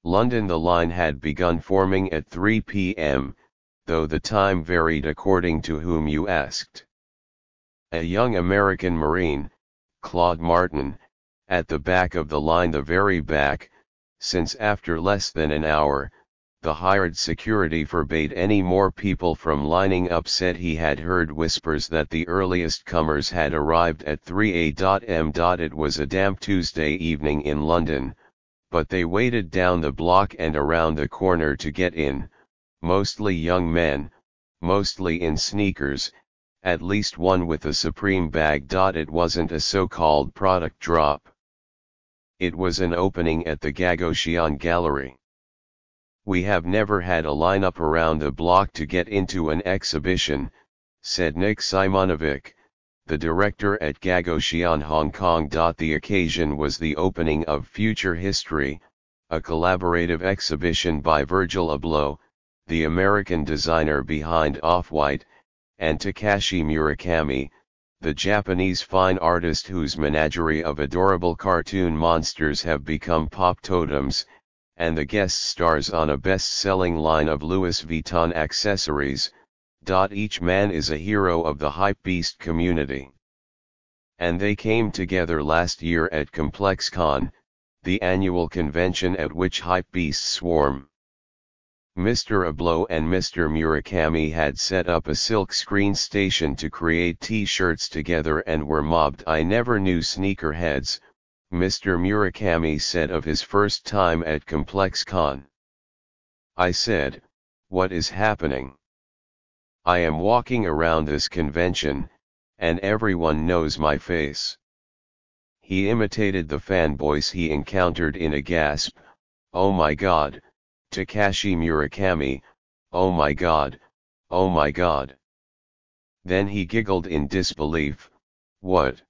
London. The line had begun forming at 3 p.m., though the time varied according to whom you asked. A young American Marine, Claude Martin, at the back of the line, the very back, since after less than an hour, the hired security forbade any more people from lining up, said he had heard whispers that the earliest comers had arrived at 3 a.m. It was a damp Tuesday evening in London, but they waited down the block and around the corner to get in, mostly young men, mostly in sneakers, at least one with a Supreme bag. It wasn't a so-called product drop. It was an opening at the Gagosian Gallery. We have never had a lineup around the block to get into an exhibition, said Nick Simonovic, the director at Gagosian Hong Kong. The occasion was the opening of Future History, a collaborative exhibition by Virgil Abloh, the American designer behind Off-White, and Takashi Murakami, the Japanese fine artist whose menagerie of adorable cartoon monsters have become pop totems, and the guest stars on a best-selling line of Louis Vuitton accessories. Each man is a hero of the hypebeast community. And they came together last year at ComplexCon, the annual convention at which hypebeasts swarm. Mr. Abloh and Mr. Murakami had set up a silk screen station to create t-shirts together and were mobbed. I never knew Sneakerheads, Mr. Murakami said of his first time at ComplexCon. I said, what is happening? I am walking around this convention, and everyone knows my face. He imitated the fanboys he encountered in a gasp. Oh my God, Takashi Murakami, oh my God, oh my God. Then he giggled in disbelief. What?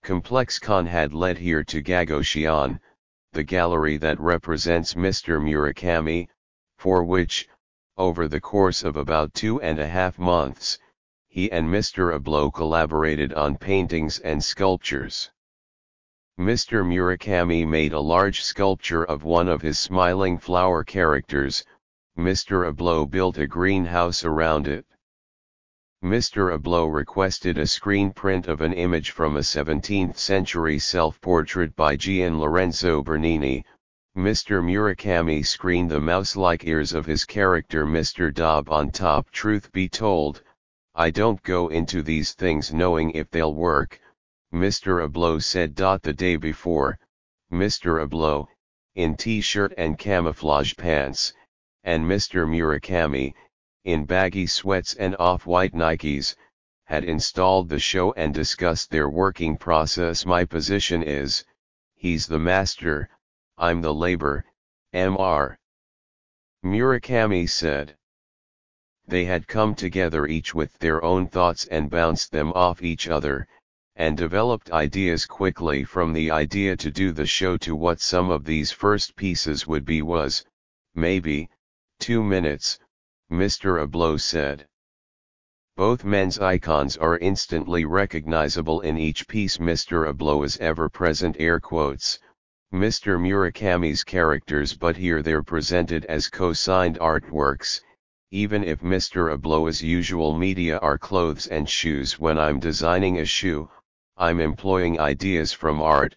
ComplexCon had led here to Gagosian, the gallery that represents Mr. Murakami, for which, over the course of about 2.5 months, he and Mr. Abloh collaborated on paintings and sculptures. Mr. Murakami made a large sculpture of one of his smiling flower characters. Mr. Abloh built a greenhouse around it. Mr. Abloh requested a screen print of an image from a 17th-century self-portrait by Gian Lorenzo Bernini. Mr. Murakami screened the mouse-like ears of his character Mr. Daub on top. Truth be told, I don't go into these things knowing if they'll work, Mr. Abloh said. The day before, Mr. Abloh, in t-shirt and camouflage pants, and Mr. Murakami, in baggy sweats and off-white Nikes, had installed the show and discussed their working process. My position is, he's the master, I'm the labor, Mr. Murakami said. They had come together each with their own thoughts and bounced them off each other, and developed ideas quickly. From the idea to do the show to what some of these first pieces would be was, maybe, 2 minutes, Mr. Abloh said. Both men's icons are instantly recognizable in each piece. Mr. Abloh is ever-present air quotes, Mr. Murakami's characters, but here they're presented as co-signed artworks, even if Mr. Abloh's usual media are clothes and shoes. When I'm designing a shoe, I'm employing ideas from art,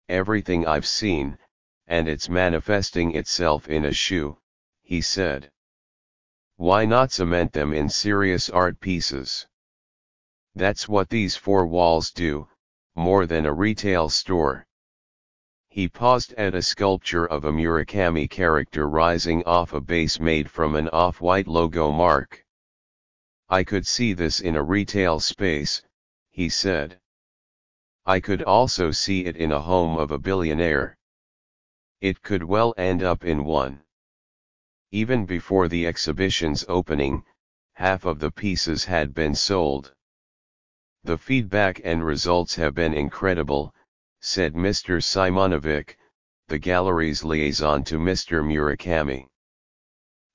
everything I've seen, and it's manifesting itself in a shoe, he said. Why not cement them in serious art pieces? That's what these four walls do, more than a retail store. He paused at a sculpture of a Murakami character rising off a base made from an off-white logo mark. I could see this in a retail space, he said. I could also see it in a home of a billionaire. It could well end up in one. Even before the exhibition's opening, half of the pieces had been sold. The feedback and results have been incredible, said Mr. Simonovic, the gallery's liaison to Mr. Murakami.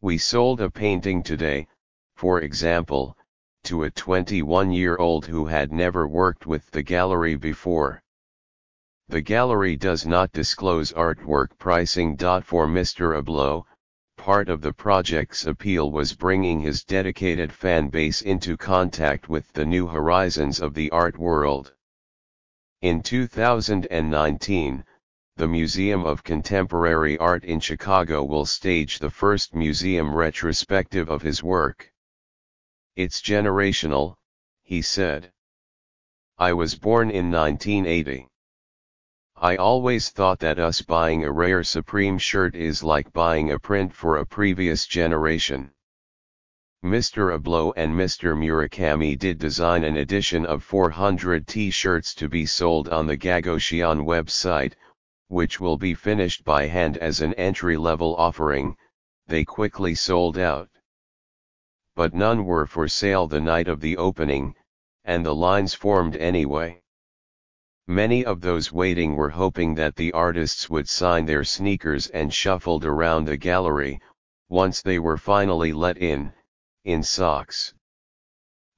We sold a painting today, for example, to a 21-year-old who had never worked with the gallery before. The gallery does not disclose artwork pricing. For Mr. Abloh, part of the project's appeal was bringing his dedicated fan base into contact with the new horizons of the art world. In 2019, the Museum of Contemporary Art in Chicago will stage the first museum retrospective of his work. "It's generational," he said. "I was born in 1980. I always thought that us buying a rare Supreme shirt is like buying a print for a previous generation." Mr. Abloh and Mr. Murakami did design an edition of 400 t-shirts to be sold on the Gagosian website, which will be finished by hand as an entry-level offering. They quickly sold out. But none were for sale the night of the opening, and the lines formed anyway. Many of those waiting were hoping that the artists would sign their sneakers and shuffled around the gallery, once they were finally let in socks.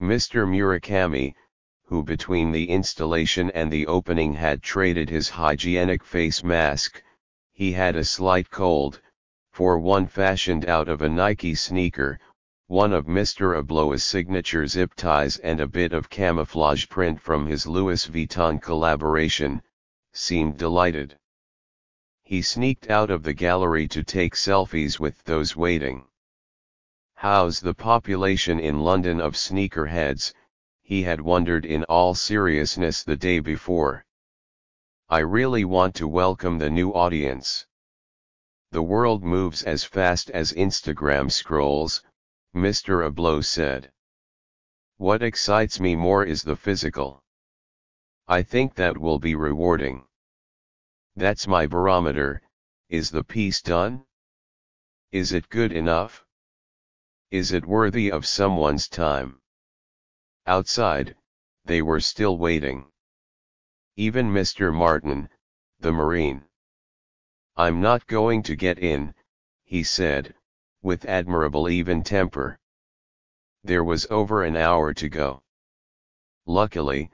Mr. Murakami, who between the installation and the opening had traded his hygienic face mask, he had a slight cold, for one fashioned out of a Nike sneaker, one of Mr. Abloh's signature zip ties and a bit of camouflage print from his Louis Vuitton collaboration, seemed delighted. He sneaked out of the gallery to take selfies with those waiting. "How's the population in London of sneakerheads?" he had wondered in all seriousness the day before. "I really want to welcome the new audience. The world moves as fast as Instagram scrolls," Mr. Abloh said. "What excites me more is the physical. I think that will be rewarding. That's my barometer. Is the piece done? Is it good enough? Is it worthy of someone's time?" Outside, they were still waiting. Even Mr. Martin, the Marine. "I'm not going to get in," he said, with admirable even temper. There was over an hour to go. Luckily,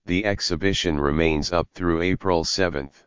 the exhibition remains up through April 7th.